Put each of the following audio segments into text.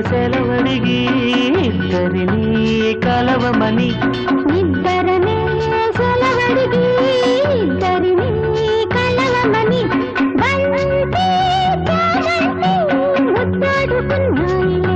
సెలవడిగి ఇద్దరిని కలవమని ఇద్దరనే సెలవడిగి ఇద్దరిని కలవమని బంతి చామంతి ముద్దాడుకున్నాయిలే.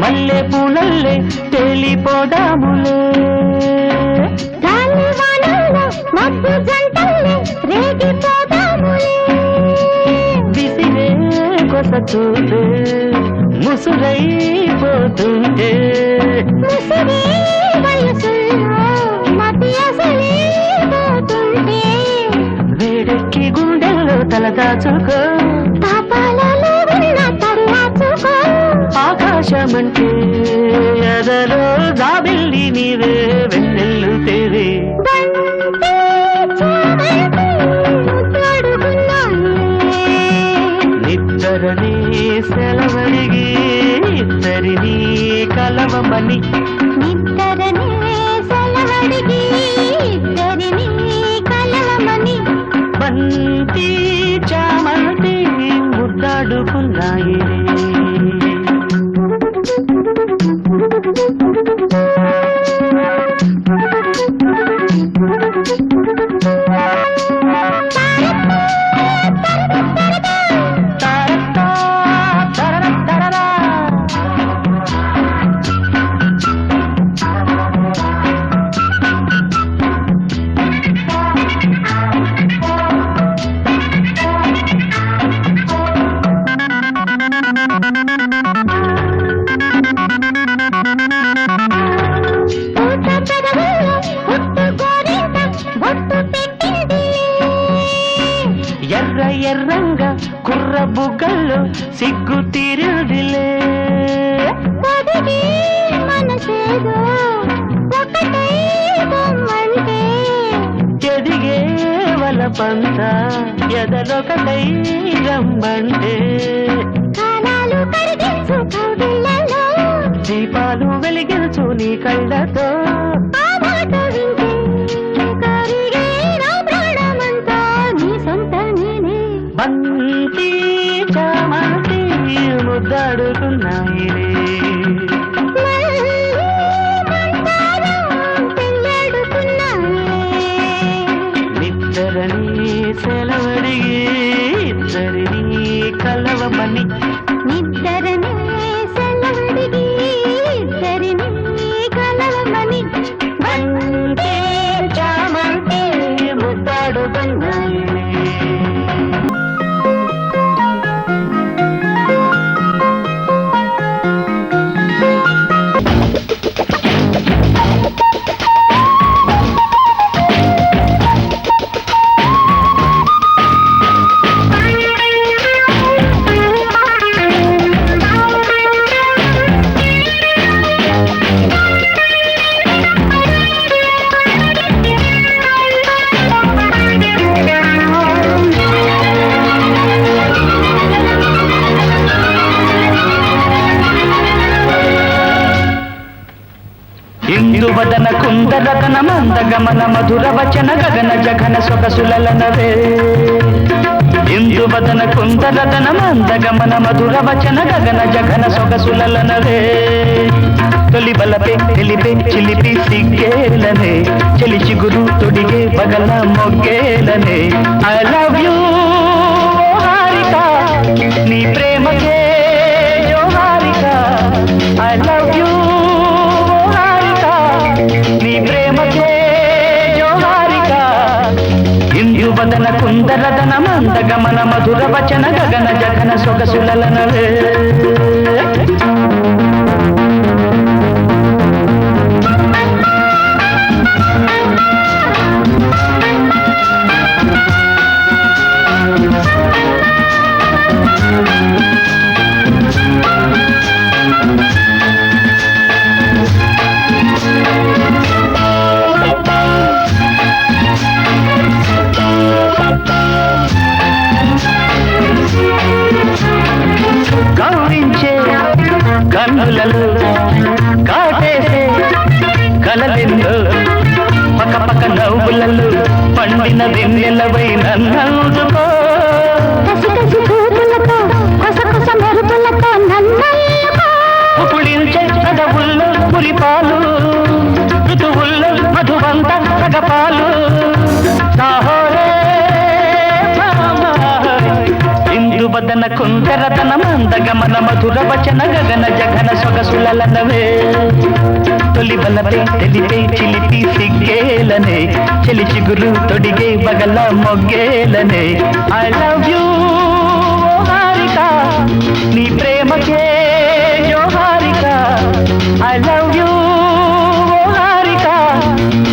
మల్లె పూలల్లే తేలిపోదాములే గాలివానల్లో మబ్బు జంటల్లే రేగిపోదాములే. విసిరే కొస చూపే ముసురైపోతుంటే ముసిరే వయసుల్లో మతి అసలైపోతుంటే వేడెక్కి గుండెల్లో తలదాచుకో పాపాలలో ఉన్న తరువాచుకో. ఆకాశమంటే ఎదలో జాబిల్లి నీవే వెన్నెల్లు తేవే బంతి చామంతి ముద్దాడుకున్నాయిలే. నిద్దరని సెలవడిగి ఇద్దరిని కలవమని నిద్దరనే సెలవడిగి ఇద్దరిని కలవమని బంతి చామంతి ముద్దాడుకున్నాయిలే. పూత పెదవుల్లో పుట్టు గోరింట బొట్టు పెట్టింది. ఎర్ర ఎర్రంగా కుర్ర బుగ్గల్లో సిగ్గు తీరుదిలే పొదిగి మనసేదో ఒకటై బొమ్మంటే ఎదిగే వలపంత ఎదలొకటై రమ్మంటే కాలాలు కరిగించు కౌగిళ్ళలో దీపాలు వెలిగించు నీ కళ్ళతో ఆ మాట వింటే కరిగే నా ప్రాణమంతా నీ సొంత నేనే. బంతి చామంతి ముద్దాడుకున్నాయిలే. మళ్ళీ మందారం పెళ్ళాడుకున్నాయిలే. నిద్దరని సెలవడిగి ఇద్దరిని కలవమని నిద్దరనే సెలవడిగి ఇద్దరిని కలవమని బంతి చామంతి ముద్దాడుకున్నాయిలే. ఇందువదన కుందరతన మందగమన మధుర వచన గగన జగన సొగసులనవే ఇందువదన కుందరతన మందగమన మధుర వచన గగన జగన సొగసులనవే తొలి బలపే తెలిపే చిలిపి సిగ్గేలనే చెలి చిగురు తొడిగే పగల మొగ్గేలనే ఐ లవ్ యూ హారిక నీ ప్రేమకే జోహారిక ఐ లవ్ యూ నీ ప్రేమకే జోహారిక ఇందువదన కుందరదన మందగమన మధుర వచన గగన జగన సొగసులనవే వెన్నెలవై నన్నందుకో కసి కసి చూపులతో కొస కొస మెరుపులతో నన్నయ్యకో పులించే కదవుల్లో పులిపాలు ఋతువుల్లో మధువంత సగపాలు సాహోరే ఇందువదన కుందరతన మందగమన మధుర వచన గగన జగన సొగసులనవే తొలి బలపై తెలిపే చిలిపి సిగ్గేలనే చెలి చిగురు తొడిగే బగల మొగ్గేలనే ఐ లవ్ యూ హారిక నీ ప్రేమకే జోహారిక ఐ లవ్ యూ హారిక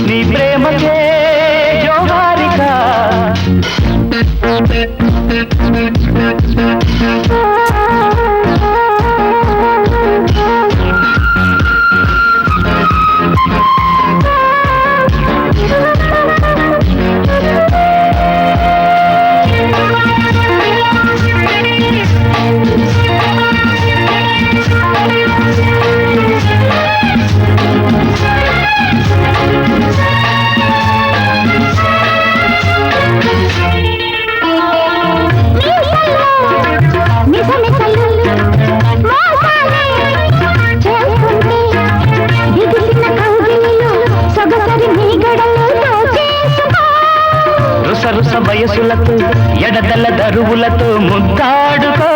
నీ ప్రేమకే జోహారిక రుసరుస వయసులతో ఎడదల దరువులతో ముద్దాడుకో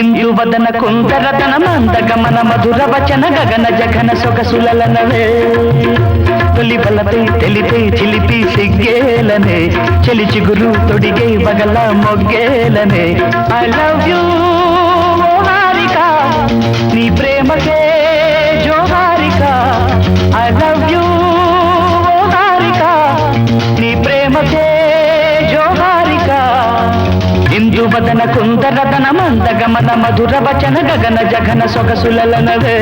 ఇందువదన కుందరతన మందగమన మధుర వచన గగన జగన సొగసులనవే తొలి బలపై తెలిపే చిలిపి సిగ్గేలనే చెలి చిగురు తొడిగే బగల మొగ్గేలనే ఐ లవ్ యూ హారిక నీ ప్రేమకే జోహారిక ఐ లవ్ యూ హారిక నీ ప్రేమకే జోహారిక ఇందువదన కుందరతన మందగమన మధుర వచన గగన జగన సొగసులనవే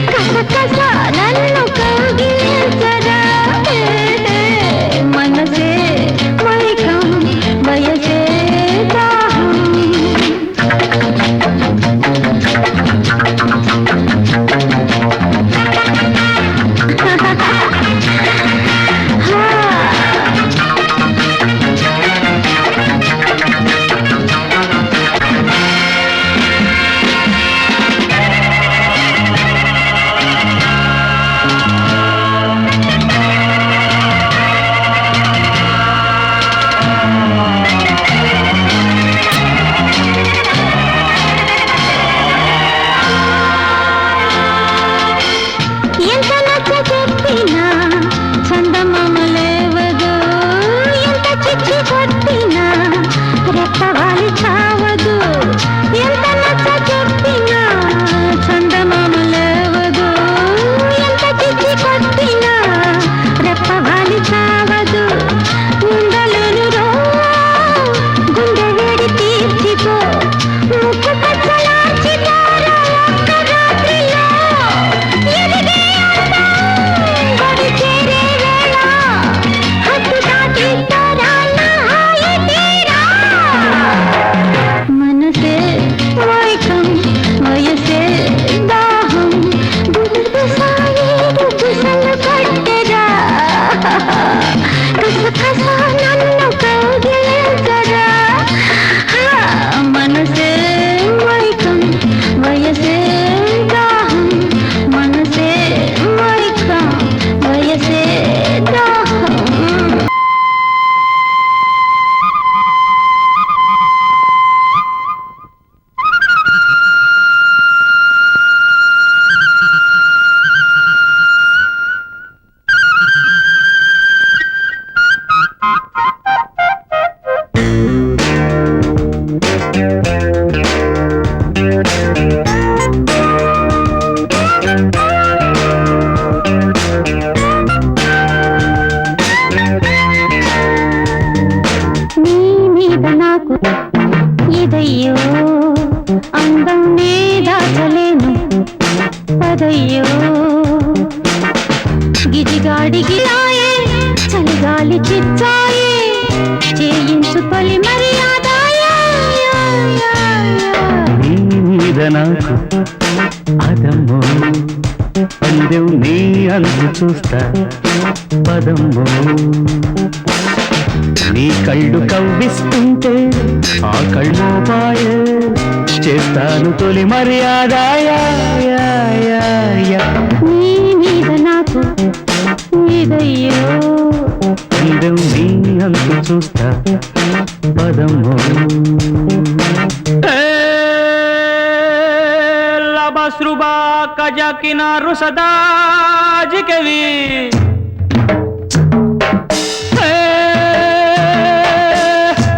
కస కస నన్ను చందమామ లేవదు ఎంత చిచ్చి కొట్టినా రెప్పవాలి చావదు ఎంత నచ్చ చెప్పినా చందమామ లేవదు ఎంత చిచ్చి కొట్టినా రెప్పవాలి చావదు ఉండలేను రో గుండె వేడి తీర్చిపో ముక్కు పచ్చలార్చిపోరా ఒక్క రాత్రిలో ఎదిగే అందం చేరే వేళ హద్దు దాటి తరాల హాయి తీరా మనసే వైకం వయసే దాహం గుసగుసాయి గుసలు కట్టెరా కసకస నన్ను కౌగిలించరా మనసే వైకం వయసే దాహం మనసే వైకం వయసే దాహం నీ మీద నాకు ఇదయ్యో అందం నే దాచలేను పదయ్యో గిజిగాడికి లాయే చలిగాలి చిచ్చాయే చేయించు తొలి మర్యాదాయా నీ మీద నాకు అదమ్మో అందెం నీ అందు చూస్తా పదమ్మో నీ కళ్ళు కవ్విస్తుంటే ఆ కళ్ళు పాయే చేస్తాను తొలి మర్యాదాయా నీ మీద నాకు ఇదయ్యో అందెం నీ అందు చూస్తా పదమ్మో లబస్రుబా కజకినారు సదాజికవి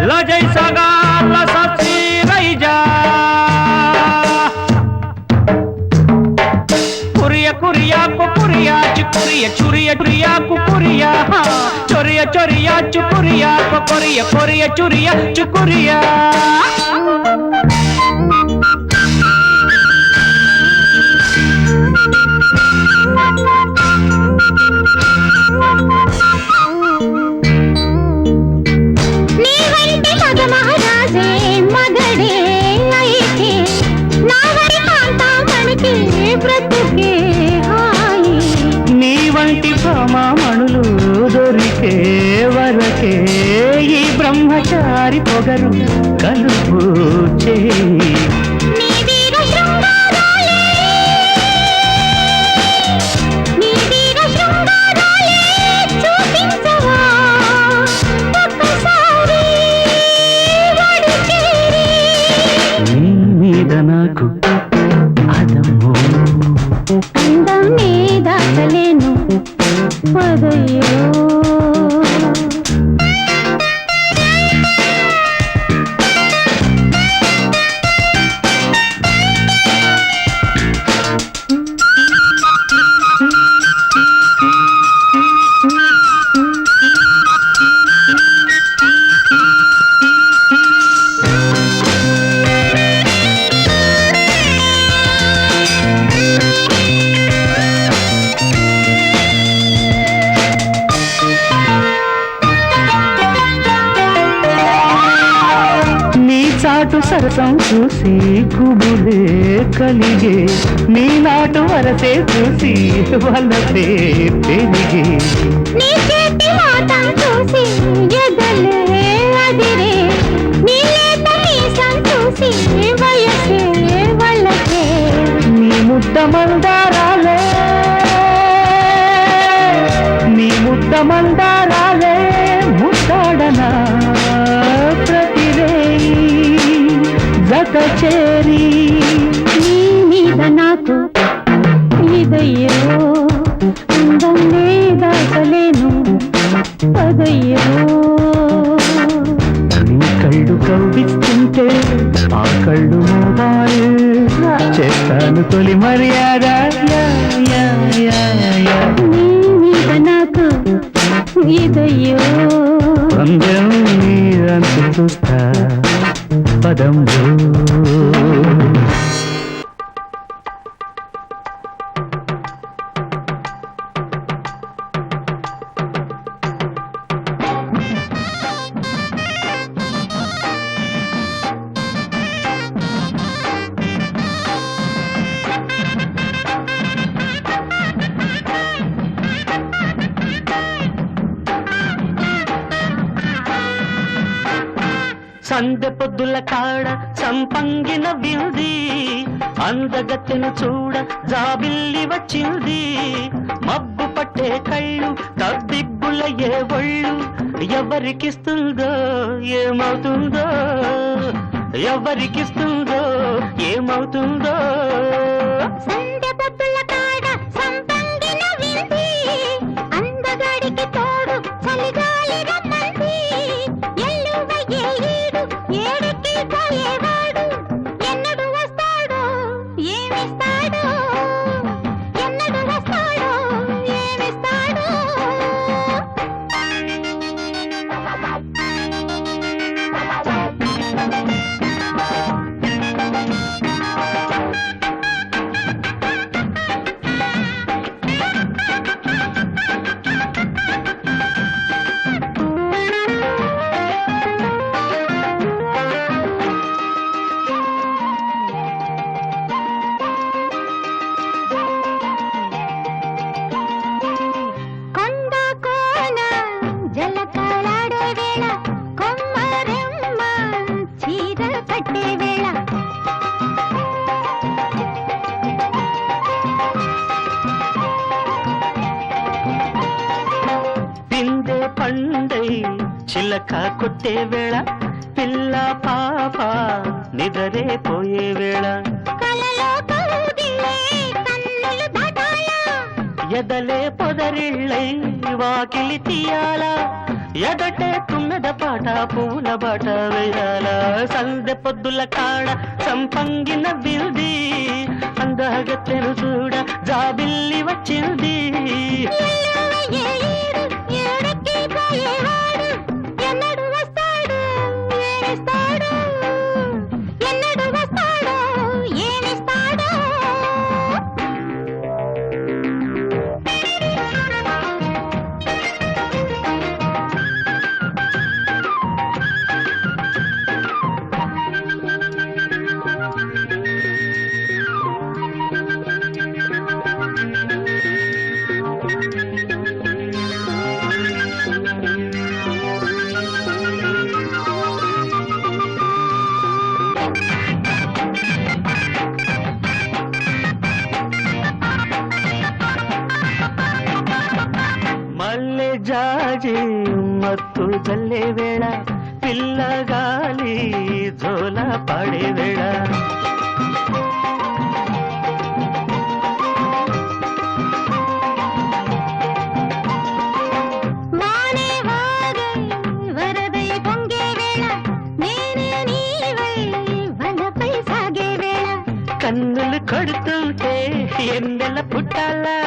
లజై సగా లసీ రైజా కురియా కురియా కురియా చుకురియా చురియా చురియా కురియా చొరియా చొరియా చుకురియా కొరియా కొరియా చురియా చుకురియా నీ వంటి మగ మహారాజే మగడే అయితే నా వరి కాంతామణికి బ్రతుకే హాయి నీ వంటి భామామణులు దొరికే వరకే ఈ బ్రహ్మచారి పొగరు కలుపు చేయి నీ వీర శృంగారాలే నీ వీర శృంగారాలే చూపించవా ఒక్కసారి వాడి చేరి నీ మీద నాకు అదమ్మో అందం నీ దాచలేను పదయ్యో చాటు సరసం చూసి కుబులే కలిగే నీ నాటు వరసే చూసి వలపే పెరిగే నీ చేతి మాటం చూసి ఎదలే అదిరే నీ లేత మీసం చూసి వయసే వాళ్ళకే నీ ముద్ద మందారాలే నీ ముద్ద మందారాలే ముద్దాడనా ప్రతివేయి జత చేరి నీ మీద నాకు ఇదయ్యో అందం నే దాచలేను ఇదయ్యో పందెం నీరంతు చూస్తా పదంలో సందె పొద్దుల కాడ సంపంగిన వింది అందగత్తెను చూడ జాబిల్లి వచ్చింది మబ్బు పట్టే కళ్ళు తబ్బిబ్బుల ఏ ఒళ్ళు ఎవరికిస్తుందో ఏమవుతుందో ఎవరికిస్తుందో ఏమవుతుందో సందె పొద్దుల కాడ సంపంగిన వింది అందగాడికి తోడు చలిగాలి రమ్మంది ఎల్లువయ్యే ఈడు ఏడికి పోయేవాడు ఎన్నడు వస్తాడో ఏమిస్తాడో ఎన్నడు వస్తాడో ఏమిస్తాడో కొండ కోన జలకాలాడే వేళ కొమ్మరెమ్మ చీర కట్టే వేళ పిందే పండై చిలక కొట్టే వేళ పిల్ల పాప నిదరే పోయే వేళ కలలో కౌగిలే కన్నులు దాటాల ఎదలే పొదరిళ్ళై వాకిలి తీయాల ఎదటే తుమ్మెద పాట పూల బాట వేయాల సందె పొద్దుల కాడ సంపంగిన విల్ది అందగత్తెను చూడ జాబిల్లి వచ్చింది ఎల్లువయ్యే ఈడు ఏడికి పోయేవాడు ఎన్నడు వస్తాడు ఏమిస్తాడు ఎన్నడు వస్తాడో ఏమిస్తాడో మల్లె జాజి మత్తు జల్లే వేళ పిల్లగాలి జోల పడే వేళ వానే వాగై వరదై పొంగే వేళ నేనే నీవై వలపై సాగే వేళ కన్నులు కొడుతుంటే ఎన్నెల పుట్టాలా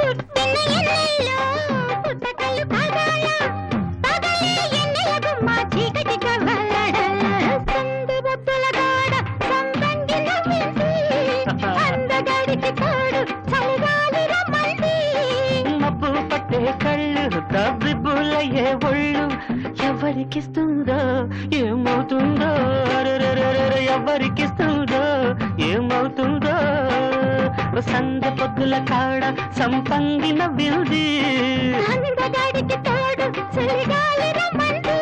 పుట్టిన ఎన్నెల్లో పుట్టకలు కాగాల పగలే ఎన్నెల గుమ్మ చీకటి కవ్వలడ సందు బొత్తుల గాడ సంపంగిన వింది అందగాడికి తోడు చలిగాలి రమ్మంది మబ్బు పట్టే కళ్ళు తబ్బిబ్బులయ్యే ఒళ్ళు ఎవరికిస్తుందో ఏమవుతుందో అరెరెరెరె, ఎవరికిస్తుందో ఏమవుతుందో సందె పొద్దుల కాడ సంపంగిన విల్ది అందగాడికి తోడు చలిగాలి రమ్మంది